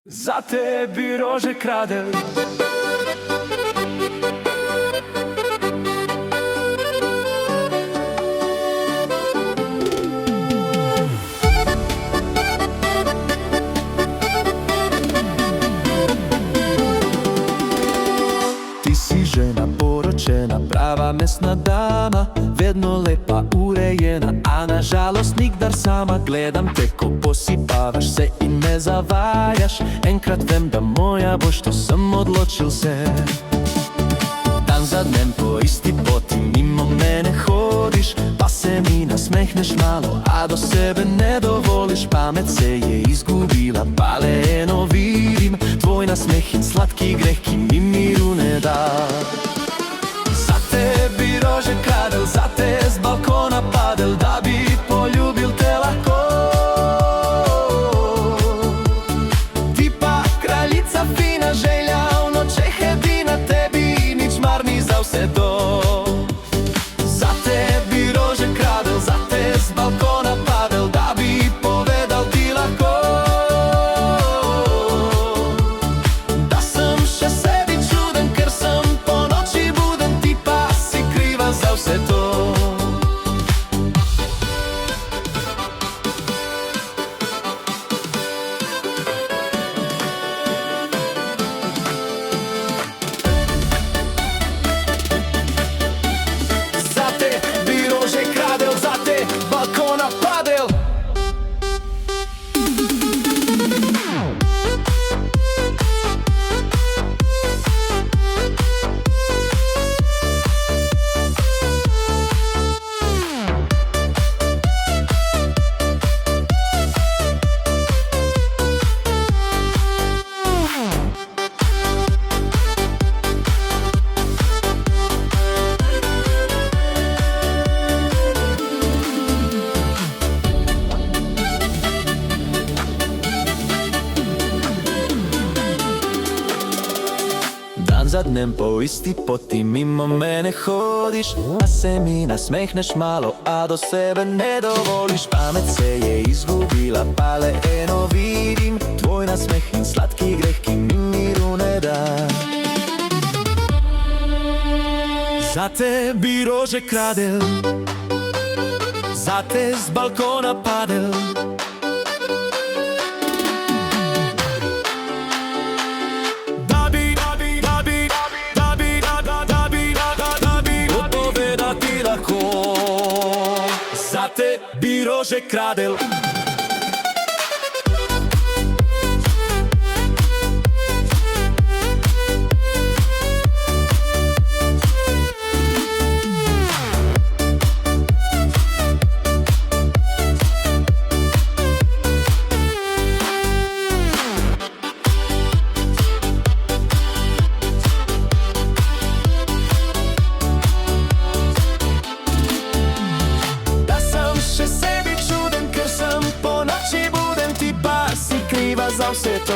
Za tebi rože krade. Ti si žena poročena, prava mesna dama, vedno lepa, urejena, a nažalost nikdar sama. Gledam te ko posipavaš se i me zavajaš. Enkrat vem da moja boš, što sam odločil se. Dan za dnem po isti poti mimo mene hodiš, pa se mi nasmehneš malo, a do sebe ne dovoliš. Pamet se je izgubila, pa leeno vidim tvoj nasmehin, slatki greh ki mi miru ne da. Za tebi rože kradel, za te s balkona padel, da bi poljubil te lako. Tipa kraljica fina, želja u noćeh edina, tebi nič marni za vse to. Za tebi rože kradel, za te s balkona padel, da bi povedal ti lako. Da sam še sebi čuden, ker sam po noči buden, ti pa si kriva za vse to. Za tebi rože kradel, za te balkona padel. Dan za dnem po isti poti mimo mene hodiš, pa se mi nasmehneš malo, a do sebe ne dovoliš. Pamet se je izgubila, pa leeno vidim tvoj nasmehin, slatki greh ki mi miru ne da. Za tebi rože kradel, za te s balkona padel. Za tebi rože kradel. Še sebi čuden, ker sem po noči buden, ti pa si kriva za vse to.